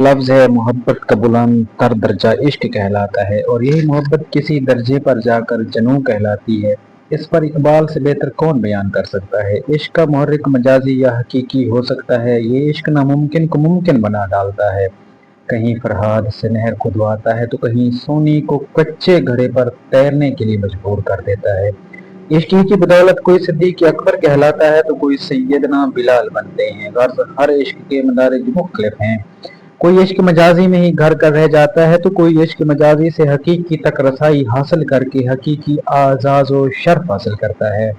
लफ्ज़ है मोहब्बत का बुलंद तर दर्जा इश्क कहलाता है और यही मोहब्बत किसी दर्जे पर जाकर जनू कहलाती है। इस पर इकबाल से बेहतर कौन बयान कर सकता है। इश्क का मुहर्रिक मजाजी या हकीकी हो सकता है। ये इश्क नामुमकिन को मुमकिन बना डालता है। कहीं फरहाद से नहर खुदवाता है तो कहीं सोनी को कच्चे घड़े पर तैरने के लिए मजबूर कर देता है। इश्क ही की बदौलत कोई सिद्दीक अकबर कहलाता है तो कोई सैयदना बिलाल बनते हैं। गर्ज हर इश्क के मदारिज मुख्तलिफ हैं। कोई इश्क मजाजी में ही घर कर रह जाता है तो कोई इश्क मजाजी से हकीकी तक रसाई हासिल करके हकीकी आजाज व शर्फ हासिल करता है।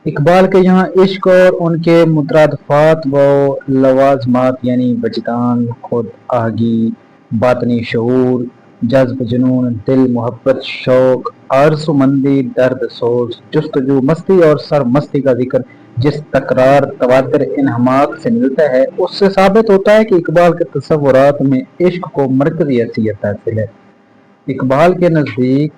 इकबाल के यहाँ इश्क और उनके मुतरादफात व लवाजमात यानी वजदान, खुद आहगी, बातनी शऊर, जज्ब, जुनून, दिल, मोहब्बत, शौक, आरज़ूमंदी, दर्द, सोच, जुस्तजू, मस्ती और सरमस्ती का जिक्र जिस तकरार तवातर इन्हमाक से मिलता है उससे साबित होता है कि इकबाल के तसव्वुरात में इश्क को मरकजी हैसियत हासिल है। इकबाल के नज़दीक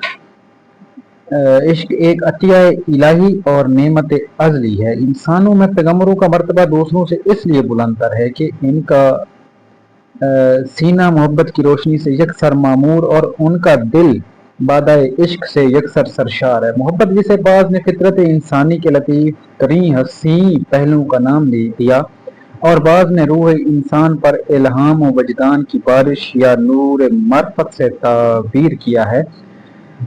इश्क एक अतिया इलाही और नेमत अज़ली है। इंसानों में पैगम्बरों का मर्तबा दूसरों से इसलिए बुलंदतर है कि इनका सीना मोहब्बत की रोशनी से यकसर मामूर और उनका दिल बादाए इश्क से यकसर सरशार है। मोहब्बत जिसे बाज ने फितरत इंसानी के लतीफ़ तरीन हसी पहलू का नाम दिया और बाज ने रूह इंसान पर इल्हाम व वजदान की बारिश या नूर मार्फत से ताबीर किया है।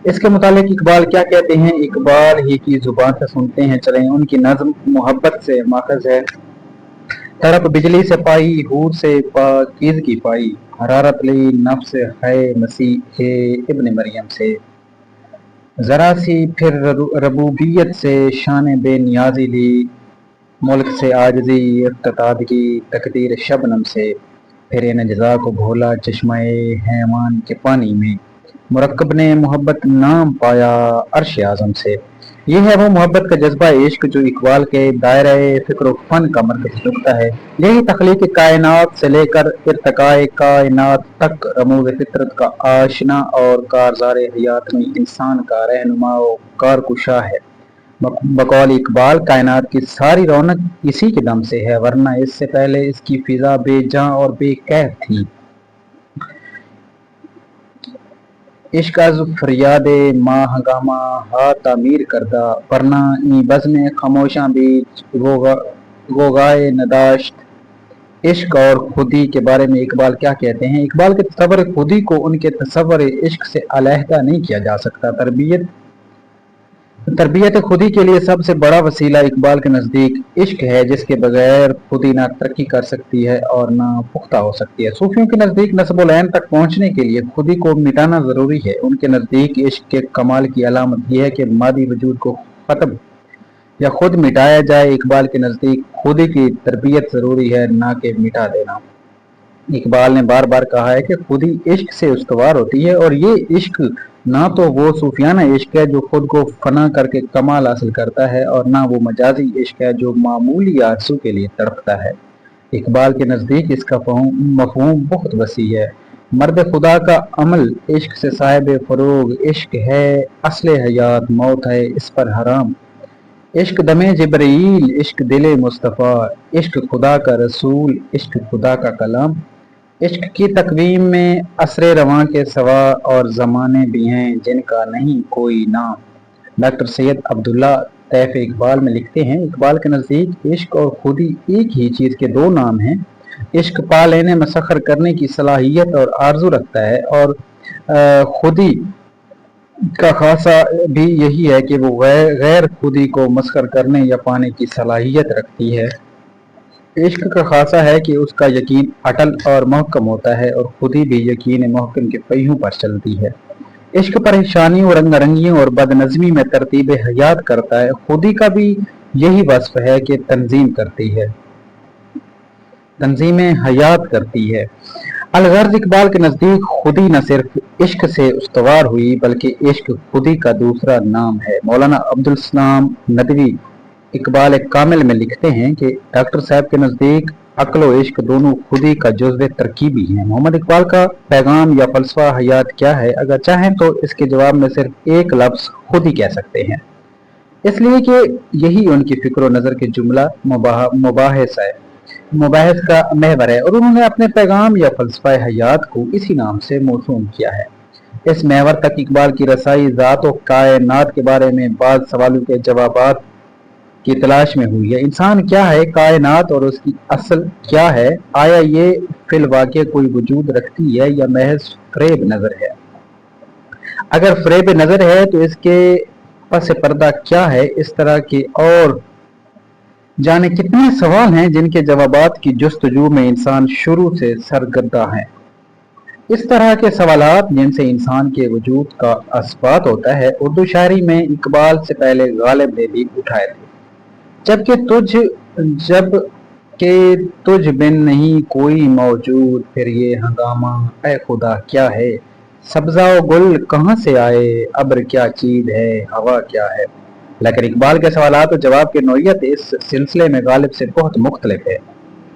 इसके मुतालिक इकबाल क्या कहते हैं। इकबाल ही की जुबान से सुनते हैं चलें। उनकी नज़्म मोहब्बत से माखज़ है। तड़प बिजली से पाई, हूर से पाकीज़गी पाई, हरारत ली नफ्स है मसीह इब्न मरियम से। जरा सी फिर रबूबियत से शान बेनियाजी ली, मुल्क से आजजी इफ्तितादगी तकदीर शबनम से। फिर इन अज्जा को घोला चश्मे हैवान के पानी में, मुरक्कब ने मोहब्बत नाम पाया अर्श आज़म से। ये है वो मोहब्बत का जज्बा इश्क जो इकबाल के दायरे फिक्र फन का मरकज नुक्ता है। यही तख्लीक कायनात से लेकर इर्तिकाए कायनात तक रमूज फितरत का आशना और कारज़ार हयात में इंसान का रहनुमा और कारकुशा है। बकौल इकबाल कायनात की सारी रौनक इसी के दम से है, वरना इससे पहले इसकी फिजा बेजां और बेकैफ थी। इश्क अज़ फरियादे माहगामा हा तामीर करदा, वरना ई बज़्म खामोशां बीच गोगाए नदाश्त। इश्क और खुदी के बारे में इकबाल क्या कहते हैं। इकबाल के तसव्वुर खुदी को उनके तसव्वुर इश्क से अलहदा नहीं किया जा सकता। तरबियत खुदी के लिए सबसे बड़ा वसीला इकबाल के नज़दीक इश्क है, जिसके बगैर खुदी ना तरक्की कर सकती है और ना पुख्ता हो सकती है। सूफियों के नज़दीक नस्ब-उल-ऐन तक पहुँचने के लिए खुदी को मिटाना ज़रूरी है। उनके नज़दीक इश्क के कमाल की अलामत यह है कि मादी वजूद को ख़त्म या खुद मिटाया जाए। इकबाल के नज़दीक खुदी की तरबियत ज़रूरी है, ना कि मिटा देना। इकबाल ने बार बार कहा है कि खुदी इश्क से उस्तवार होती है और ये इश्क ना तो वो सूफियाना इश्क है जो खुद को फना करके कमाल हासिल करता है और ना वो मजाजी इश्क है जो मामूली आरज़ू के लिए तड़पता है। इकबाल के नज़दीक इसका मफ़हूम बहुत वसी है। मर्द खुदा का अमल इश्क से साहिब फरोग, इश्क है असले हयात, मौत है इस पर हराम। इश्क दमे जिब्रील, इश्क दिले मुस्तफ़ा, इश्क खुदा का रसूल, इश्क खुदा का कलाम। इश्क की तकवीम में असरे रवां के सवा और ज़माने भी हैं जिनका नहीं कोई नाम। डॉक्टर सैयद अब्दुल्ला तैफ इकबाल में लिखते हैं, इकबाल के नज़दीक इश्क और खुदी एक ही चीज़ के दो नाम हैं। इश्क पा लेने में सखर करने की सलाहियत और आरजू रखता है और खुदी का खासा भी यही है कि वो गैर खुदी को मस्खर करने या पाने की सलाहियत रखती है। इश्क का खासा है कि उसका यकीन अटल और महकम होता है और खुदी भी यकीन महकम के पहियों पर चलती है। इश्क परेशानियों, रंगारंगियों और बदनज़मी में तरतीब हयात करता है। खुदी का भी यही वस्फ है कि तंजीम हयात करती है। अलगर्ज इकबाल के नज़दीक खुदी न सिर्फ इश्क से उस्तवार हुई बल्कि इश्क खुदी का दूसरा नाम है। मौलाना अब्दुल सलाम नदवी इकबाल कामिल में लिखते हैं कि डॉक्टर साहब के नज़दीक अक्ल व इश्क दोनों खुदी का जुज़्व तरकीबी हैं। मोहम्मद इकबाल का पैगाम या फलसफा हयात क्या है। अगर चाहें तो इसके जवाब में सिर्फ एक लफ्ज़ खुदी कह सकते हैं, इसलिए कि यही उनकी फ़िक्र व नज़र के जुमला मुबाहिस है। मुबाहिस का महवर है और उन्होंने अपने पैगाम या फलसफा हयात को इसी नाम से मौसूम किया है। इस महवर तक इकबाल की रसाई ज़ात और कायनात के बारे में बाद सवालों के जवाबात की तलाश में हुई है। इंसान क्या है, कायनात और उसकी असल क्या है, आया ये फिल वाक़े कोई वजूद रखती है या महज फ़रेब नज़र है। अगर फ़रेब नज़र है तो इसके पस पर्दा क्या है। इस तरह के और जाने कितने सवाल हैं जिनके जवाबात की जुस्तजू में इंसान शुरू से सरगर्दा है। इस तरह के सवालात जिनसे इंसान के वजूद का असबात होता है उर्दू शायरी में इकबाल से पहले गालिब ने भी उठाए थे। जब के तुझ बिन नहीं कोई मौजूद, फिर ये हंगामा ऐ खुदा क्या है, सब्जा व गुल कहाँ से आए, अब्र क्या चीज है, हवा क्या है। लेकिन इकबाल के सवालात और जवाब की नौयत इस सिलसिले में गालिब से बहुत मुख्तलिफ है।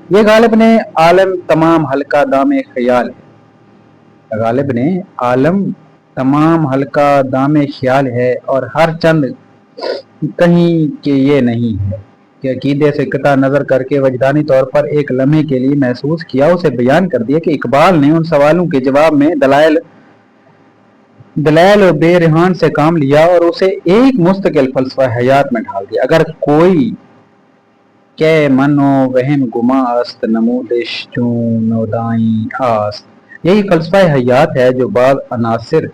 ये गालिब ने आलम तमाम हल्का दामे ख्याल है। गालिब ने आलम तमाम हल्का दामे ख्याल है और हर चंद कहीं कि ये नहीं है कि अकीदे से कता नजर करके वजदानी तौर पर एक लम्हे के लिए महसूस किया, उसे बयान कर दिया कि इकबाल ने उन सवालों के जवाब में दलाइल और बेरहान से काम लिया और उसे एक मुस्तकिल फलसफा हयात में ढाल दिया। अगर कोई के मनो वहम गुमा अस्त नमूदिश चून नौदाई आस्त, यही फलसफा हयात है जो बाद अनासिर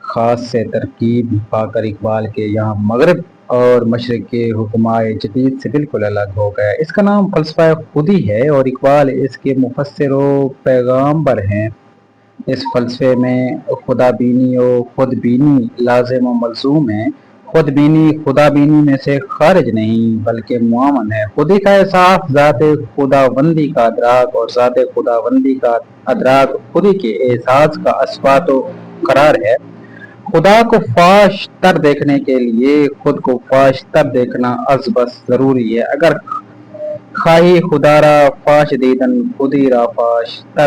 खास से तरकीब पाकर इकबाल के यहाँ मगरब और मशरक के हुक्माए जदीद से बिल्कुल अलग हो गया। इसका नाम फलसफा खुदी है और इकबाल इसके मुफस्सिर व पैगाम्बर हैं। इस फलसफे में खुदाबीनी और खुदबीनी लाजिम व मलजूम है। खुदबीनी खुदाबीनी में से खारिज नहीं बल्कि मुआवन है। खुदी का एहसास ज़ाते खुदाबंदी का अदराक और ज़ाते खुदाबंदी का अदराक खुदी के एहसास का असबात व करार है। खुदा को फाश तर देखने के लिए खुद को फाश तर देखना अज़बस जरूरी है। अगर खाही खुदारा फाश दीदन खुदी रा फाश तर